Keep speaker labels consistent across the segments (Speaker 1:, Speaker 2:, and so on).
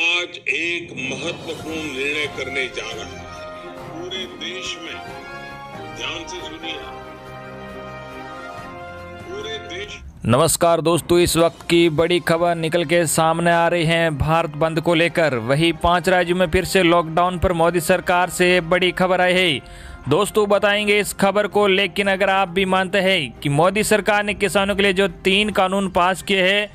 Speaker 1: आज एक महत्वपूर्ण निर्णय करने जा रहा है। पूरे देश में ध्यान से सुनिए। पूरे देश।
Speaker 2: नमस्कार दोस्तों, इस वक्त की बड़ी खबर निकल के सामने आ रही है भारत बंद को लेकर। वही 5 राज्यों में फिर से लॉकडाउन पर मोदी सरकार से बड़ी खबर आई है। दोस्तों बताएंगे इस खबर को, लेकिन अगर आप भी मानते हैं कि मोदी सरकार ने किसानों के लिए जो 3 कानून पास किए हैं,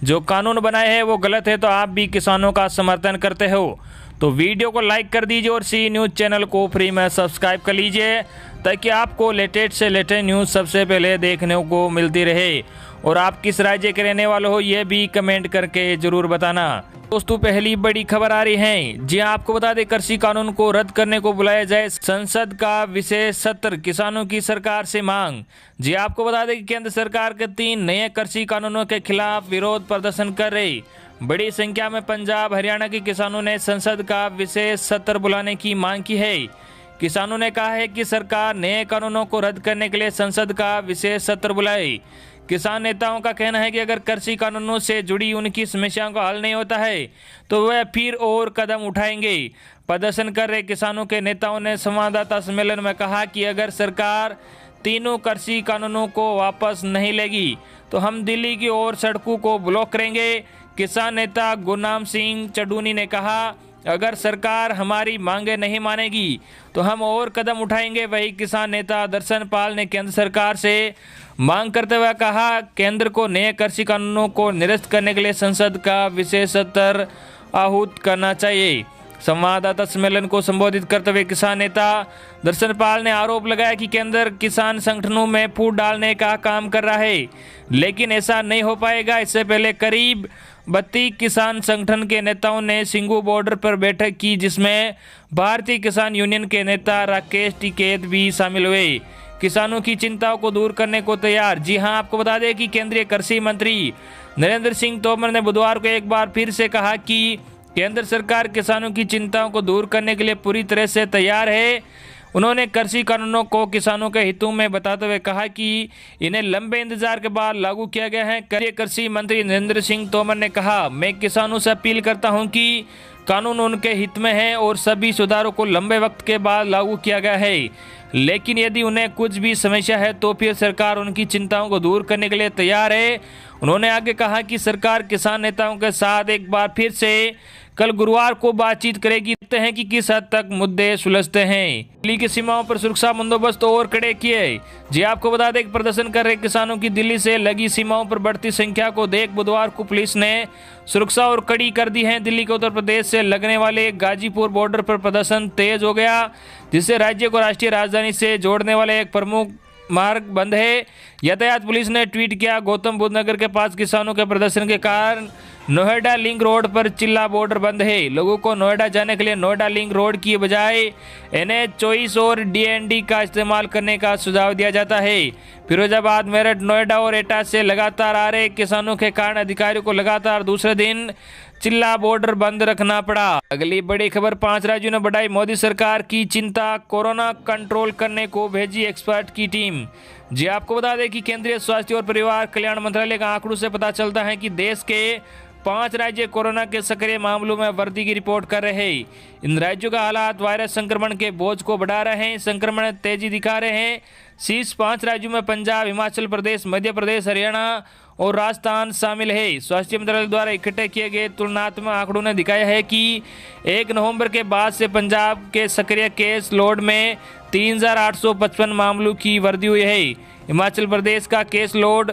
Speaker 2: जो कानून बनाए हैं वो गलत है, तो आप भी किसानों का समर्थन करते हो तो वीडियो को लाइक कर दीजिए और सी न्यूज़ चैनल को फ्री में सब्सक्राइब कर लीजिए, ताकि आपको लेटेस्ट से लेटेस्ट न्यूज़ सबसे पहले देखने को मिलती रहे। और आप किस राज्य के रहने वाले हो ये भी कमेंट करके जरूर बताना। दोस्तों पहली बड़ी खबर आ रही है। जी आपको बता दें, कृषि कानून को रद्द करने को बुलाया जाए संसद का विशेष सत्र, किसानों की सरकार से मांग। जी आपको बता दें कि केंद्र सरकार के 3 नए कृषि कानूनों के खिलाफ विरोध प्रदर्शन कर रहे बड़ी संख्या में पंजाब हरियाणा के किसानों ने संसद का विशेष सत्र बुलाने की मांग की है। किसानों ने कहा है कि सरकार नए कानूनों को रद्द करने के लिए संसद का विशेष सत्र बुलाए। किसान नेताओं का कहना है कि अगर कृषि कानूनों से जुड़ी उनकी समस्याओं का हल नहीं होता है तो वह फिर और कदम उठाएंगे। प्रदर्शन कर रहे किसानों के नेताओं ने संवाददाता सम्मेलन में कहा कि अगर सरकार तीनों कृषि कानूनों को वापस नहीं लेगी तो हम दिल्ली की ओर सड़कों को ब्लॉक करेंगे। किसान नेता गुरनाम सिंह चड्डूनी ने कहा, अगर सरकार हमारी मांगे नहीं मानेगी तो हम और कदम उठाएंगे। वही किसान नेता दर्शन पाल ने केंद्र सरकार से मांग करते हुए कहा, केंद्र को नए कृषि कानूनों को निरस्त करने के लिए संसद का विशेष सत्र आहूत करना चाहिए। संवाददाता सम्मेलन को संबोधित करते हुए किसान नेता दर्शन पाल ने आरोप लगाया कि केंद्र किसान संगठनों में फूट डालने का काम कर रहा है, लेकिन ऐसा नहीं हो पाएगा। इससे पहले करीब 32 किसान संगठन के नेताओं ने सिंगू बॉर्डर पर बैठक की, जिसमें भारतीय किसान यूनियन के नेता राकेश टिकैत भी शामिल हुए। किसानों की चिंताओं को दूर करने को तैयार। जी हां, आपको बता दें कि केंद्रीय कृषि मंत्री नरेंद्र सिंह तोमर ने बुधवार को एक बार फिर से कहा कि केंद्र सरकार किसानों की चिंताओं को दूर करने के लिए पूरी तरह से तैयार है। उन्होंने कृषि कानूनों को किसानों के हितों में बताते हुए कहा कि इन्हें लंबे इंतजार के बाद लागू किया गया है। केंद्रीय कृषि मंत्री नरेंद्र सिंह तोमर ने कहा, मैं किसानों से अपील करता हूं कि कानून उनके हित में है और सभी सुधारों को लंबे वक्त के बाद लागू किया गया है, लेकिन यदि उन्हें कुछ भी समस्या है तो फिर सरकार उनकी चिंताओं को दूर करने के लिए तैयार है। उन्होंने आगे कहा कि सरकार किसान नेताओं के साथ एक बार फिर से कल गुरुवार को बातचीत करेगी। देखते हैं कि किस हद तक मुद्दे सुलझते हैं। दिल्ली की सीमाओं पर सुरक्षा बंदोबस्त और कड़े किए। जी आपको बता दें कि प्रदर्शन कर रहे किसानों की दिल्ली से लगी सीमाओं पर बढ़ती संख्या को देख बुधवार को पुलिस ने सुरक्षा और कड़ी कर दी है। दिल्ली के उत्तर प्रदेश से लगने वाले गाजीपुर बॉर्डर पर प्रदर्शन तेज हो गया, जिससे राज्य को राष्ट्रीय राजधानी से जोड़ने वाले एक प्रमुख मार्ग बंद है। यातायात पुलिस ने ट्वीट किया, गौतम बुद्ध नगर के पास किसानों के प्रदर्शन के कारण नोएडा लिंक रोड पर चिल्ला बॉर्डर बंद है। लोगों को नोएडा जाने के लिए नोएडा लिंक रोड की बजाय NH-24 और DND का इस्तेमाल करने का सुझाव दिया जाता है। फिरोजाबाद, मेरठ, नोएडा और एटा से लगातार आ रहे किसानों के कारण अधिकारियों को लगातार दूसरे दिन चिल्ला बॉर्डर बंद रखना पड़ा। अगली बड़ी खबर, 5 राज्यों ने बढ़ाई मोदी सरकार की चिंता, कोरोना कंट्रोल करने को भेजी एक्सपर्ट की टीम। जी आपको बता दें कि केंद्रीय स्वास्थ्य और परिवार कल्याण मंत्रालय का आंकड़ों से पता चलता है कि देश के 5 राज्य कोरोना के सक्रिय मामलों में वृद्धि की रिपोर्ट कर रहे हैं। इन राज्यों का हालात वायरस संक्रमण के बोझ को बढ़ा रहे हैं, संक्रमण तेजी दिखा रहे हैं। शीर्ष 5 राज्यों में पंजाब, हिमाचल प्रदेश, मध्य प्रदेश, हरियाणा और राजस्थान शामिल है। स्वास्थ्य मंत्रालय द्वारा इकट्ठे किए गए तुलनात्मक आंकड़ों ने दिखाया है कि 1 नवंबर के बाद से पंजाब के सक्रिय केस लोड में 3855 मामलों की वृद्धि हुई है। हिमाचल प्रदेश का केस लोड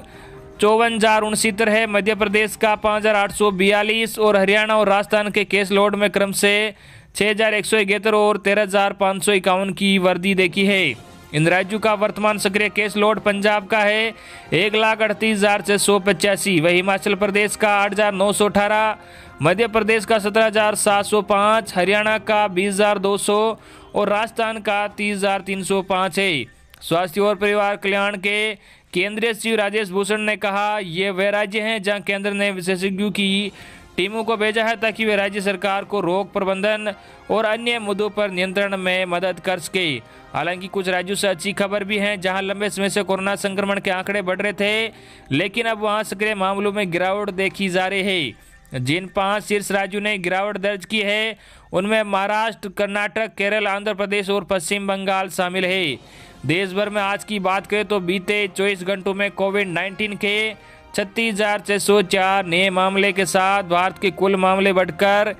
Speaker 2: 54,069 है, मध्य प्रदेश का 5,842 और हरियाणा और राजस्थान के केस लोड में क्रम से 6,171 और 13,551 की वृद्धि देखी है। इन राज्यों का वर्तमान सक्रिय केस लोड पंजाब का है 1,38,685, वही हिमाचल प्रदेश का 8,918, मध्य प्रदेश का 17,705, हरियाणा का 20,200 और राजस्थान का 30,305 है। स्वास्थ्य और परिवार कल्याण के केंद्रीय सचिव राजेश भूषण ने कहा, ये वे राज्य हैं जहां केंद्र ने विशेषज्ञों की टीमों को भेजा है ताकि वे राज्य सरकार को रोग प्रबंधन और अन्य मुद्दों पर नियंत्रण में मदद कर सके। हालांकि कुछ राज्यों से अच्छी खबर भी है, जहां लंबे समय से कोरोना संक्रमण के आंकड़े बढ़ रहे थे, लेकिन अब वहां सक्रिय मामलों में गिरावट देखी जा रही है। जिन 5 शीर्ष राज्यों ने गिरावट दर्ज की है उनमें महाराष्ट्र, कर्नाटक, केरल, आंध्र प्रदेश और पश्चिम बंगाल शामिल है। देश भर में आज की बात करें तो बीते 24 घंटों में कोविड-19 के 36,604 नए मामले के साथ भारत के कुल मामले बढ़कर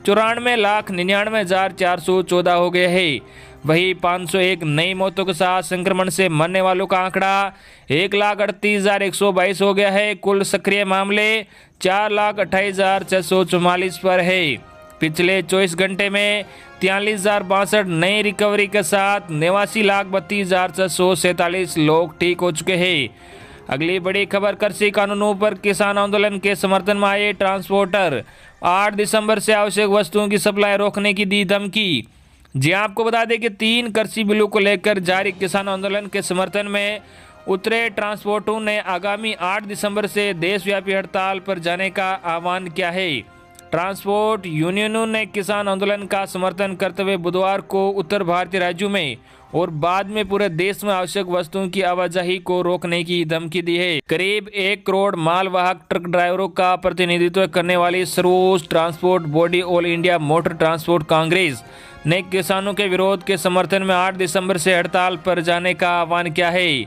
Speaker 2: 94,99,414 हो गए हैं। वहीं 501 नई मौतों के साथ संक्रमण से मरने वालों का आंकड़ा 1,38,122 हो गया है। कुल सक्रिय मामले 4,28,644 पर है। पिछले 24 घंटे में 43,062 नई रिकवरी के साथ 89,32,647 लोग ठीक हो चुके हैं। अगली बड़ी खबर, कृषि कानूनों पर किसान आंदोलन के समर्थन में आए ट्रांसपोर्टर 8 दिसंबर से आवश्यक वस्तुओं की सप्लाई रोकने की दी धमकी। जी आपको बता दें कि 3 कृषि बिलों को लेकर जारी किसान आंदोलन के समर्थन में उतरे ट्रांसपोर्टरों ने आगामी 8 दिसंबर से देशव्यापी हड़ताल पर जाने का आह्वान किया है। ट्रांसपोर्ट यूनियनों ने किसान आंदोलन का समर्थन करते हुए बुधवार को उत्तर भारतीय राज्यों में और बाद में पूरे देश में आवश्यक वस्तुओं की आवाजाही को रोकने की धमकी दी है। करीब 1 करोड़ मालवाहक ट्रक ड्राइवरों का प्रतिनिधित्व करने वाली सर्वोच्च transport body all India motor transport Congress ने किसानों के विरोध के समर्थन में 8 दिसंबर से हड़ताल पर जाने का आह्वान किया है।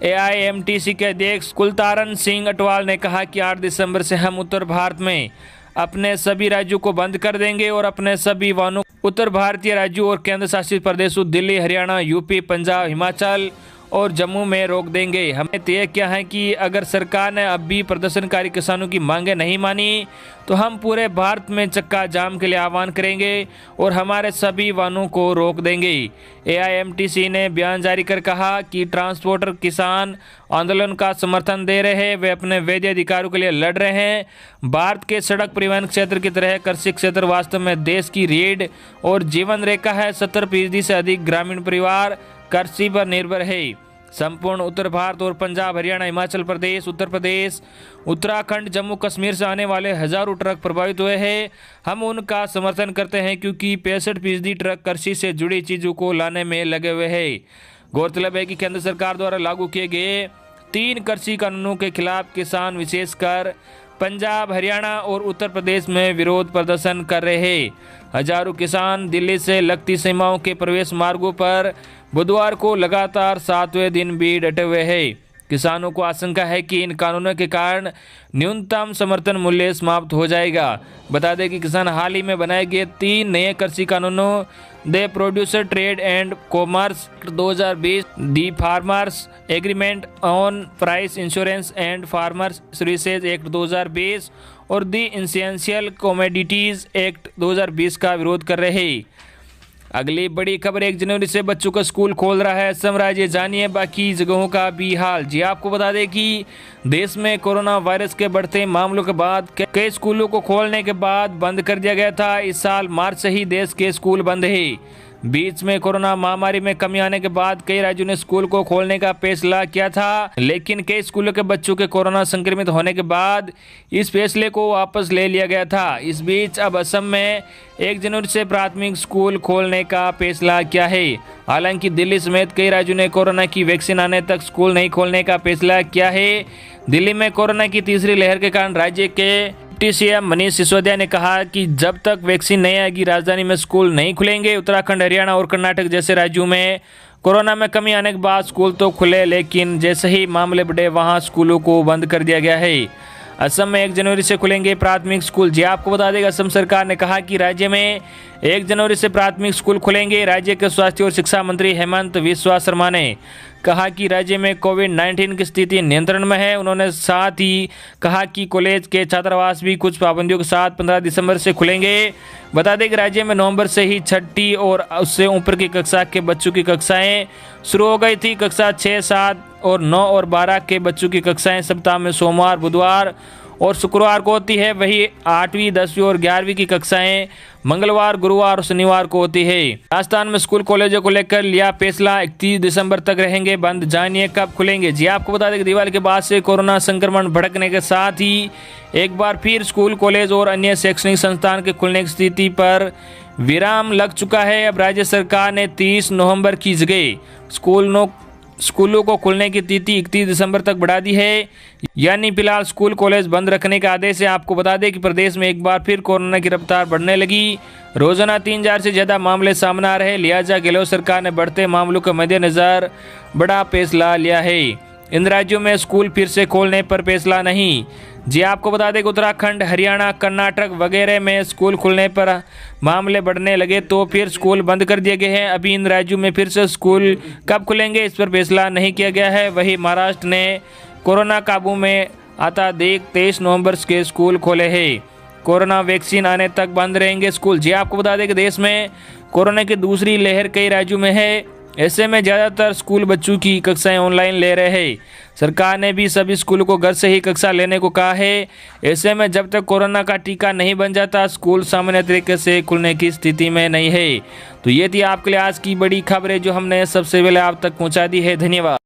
Speaker 2: AIMTC के अध्यक्ष कुलतारन सिंह अटवाल ने कहा कि 8 दिसंबर से हम उत्तर भारत में अपने सभी राज्यों को बंद कर देंगे और अपने सभी वाहनों उत्तर भारतीय राज्यों और केंद्र शासित प्रदेशों दिल्ली, हरियाणा, यूपी, पंजाब, हिमाचल और जम्मू में रोक देंगे। हमने तय किया है कि अगर सरकार ने अब भी प्रदर्शनकारी किसानों की मांगें नहीं मानी तो हम पूरे भारत में चक्का जाम के लिए आह्वान करेंगे और हमारे सभी वाहनों को रोक देंगे। AIMTC ने बयान जारी कर कहा कि ट्रांसपोर्टर किसान आंदोलन का समर्थन दे रहे हैं, वे अपने वैध अधिकारों के लिए लड़ रहे हैं। भारत के सड़क परिवहन क्षेत्र की तरह कृषि क्षेत्र वास्तव में देश की रीढ़ और जीवन रेखा है। 70% से अधिक ग्रामीण परिवार कृषि पर निर्भर है। संपूर्ण उत्तर भारत और पंजाब, हरियाणा, हिमाचल प्रदेश, उत्तर प्रदेश, उत्तराखंड, जम्मू कश्मीर से आने वाले हजारों ट्रक प्रभावित हुए हैं। हम उनका समर्थन करते हैं क्योंकि 65% ट्रक कृषि से जुड़ी चीजों को लाने में लगे हुए हैं। गौरतलब है कि केंद्र सरकार द्वारा लागू किए गए 3 कृषि कानूनों के खिलाफ किसान विशेषकर पंजाब, हरियाणा और उत्तर प्रदेश में विरोध प्रदर्शन कर रहे हैं। हजारों किसान दिल्ली से लगती सीमाओं के प्रवेश मार्गों पर बुधवार को लगातार 7वें दिन भी डटे हुए हैं। किसानों को आशंका है कि इन कानूनों के कारण न्यूनतम समर्थन मूल्य समाप्त हो जाएगा। बता दें कि किसान हाल ही में बनाए गए 3 नए कृषि कानूनों the producer trade and commerce 2020, the farmers agreement on price insurance and farmers services act 2020 और दी एसेंशियल कमोडिटीज एक्ट 2020 का विरोध कर रहे हैं। अगली बड़ी खबर, 1 जनवरी से बच्चों का स्कूल खोल रहा है असम राज्य, जानिए बाकी जगहों का भी हाल। जी आपको बता दें कि देश में कोरोना वायरस के बढ़ते मामलों के बाद कई स्कूलों को खोलने के बाद बंद कर दिया गया था। इस साल मार्च से ही देश के स्कूल बंद है। बीच में कोरोना महामारी में कमी आने के बाद कई राज्यों ने स्कूल को खोलने का फैसला किया था, लेकिन कई स्कूलों के बच्चों के कोरोना संक्रमित होने के बाद इस फैसले को वापस ले लिया गया था। इस बीच अब असम में 1 जनवरी से प्राथमिक स्कूल खोलने का फैसला किया है। हालांकि दिल्ली समेत कई राज्यों ने कोरोना की वैक्सीन आने तक स्कूल नहीं खोलने का फैसला किया है। दिल्ली में कोरोना की तीसरी लहर के कारण राज्य के डिप्टी CM मनीष सिसोदिया ने कहा कि जब तक वैक्सीन नहीं आएगी राजधानी में स्कूल नहीं खुलेंगे। उत्तराखंड, हरियाणा और कर्नाटक जैसे राज्यों में कोरोना में कमी आने के बाद स्कूल तो खुले, लेकिन जैसे ही मामले बढ़े वहां स्कूलों को बंद कर दिया गया है। असम में 1 जनवरी से खुलेंगे प्राथमिक स्कूल। जी आपको बता देगा, असम सरकार ने कहा कि राज्य में 1 जनवरी से प्राथमिक स्कूल खुलेंगे। राज्य के स्वास्थ्य और शिक्षा मंत्री हेमंत बिस्वा शर्मा ने कहा कि राज्य में कोविड-19 की स्थिति नियंत्रण में है। उन्होंने साथ ही कहा कि कॉलेज के छात्रावास भी कुछ पाबंदियों के साथ 15 दिसंबर से खुलेंगे। बता दें कि राज्य में नवंबर से ही 6ठी और उससे ऊपर की कक्षा के बच्चों की कक्षाएं शुरू हो गई थी। कक्षा 6, 7 और 9 और 12 के बच्चों की कक्षाएं सप्ताह में सोमवार, बुधवार और शुक्रवार को होती है। वही 8वीं, 10वीं और 11वीं की कक्षाएं मंगलवार, गुरुवार और शनिवार को होती है। राजस्थान में स्कूल कॉलेजों को लेकर लिया फैसला, 31 दिसंबर तक रहेंगे बंद, जानिए कब खुलेंगे। जी आपको बता दें कि दिवाली के बाद से कोरोना संक्रमण भड़कने के साथ ही एक बार फिर स्कूल, कॉलेज और अन्य शैक्षणिक संस्थान के खुलने की स्थिति पर विराम लग चुका है। अब राज्य सरकार ने 30 नवंबर की जगह स्कूलों स्कूलों को खुलने की तिथि 31 दिसंबर तक बढ़ा दी है। यानी फिलहाल स्कूल कॉलेज बंद रखने का आदेश है। आपको बता दें कि प्रदेश में एक बार फिर कोरोना की रफ्तार बढ़ने लगी। रोजाना 3000 से ज़्यादा मामले सामने आ रहे, लिहाजा गहलोत सरकार ने बढ़ते मामलों के मद्देनजर बड़ा फैसला लिया है। इन राज्यों में स्कूल फिर से खोलने पर फैसला नहीं। जी आपको बता दें कि उत्तराखंड, हरियाणा, कर्नाटक वगैरह में स्कूल खुलने पर मामले बढ़ने लगे तो फिर स्कूल बंद कर दिए गए हैं। अभी इन राज्यों में फिर से स्कूल कब खुलेंगे इस पर फैसला नहीं किया गया है। वहीं महाराष्ट्र ने कोरोना काबू में आता देख 23 नवंबर के स्कूल खोले हैं। कोरोना वैक्सीन आने तक बंद रहेंगे स्कूल। जी आपको बता दें कि देश में कोरोना की दूसरी लहर कई राज्यों में है। ऐसे में ज़्यादातर स्कूल बच्चों की कक्षाएं ऑनलाइन ले रहे हैं। सरकार ने भी सभी स्कूलों को घर से ही कक्षा लेने को कहा है। ऐसे में जब तक कोरोना का टीका नहीं बन जाता स्कूल सामान्य तरीके से खुलने की स्थिति में नहीं है। तो ये थी आपके लिए आज की बड़ी खबरें जो हमने सबसे पहले आप तक पहुंचा दी है। धन्यवाद।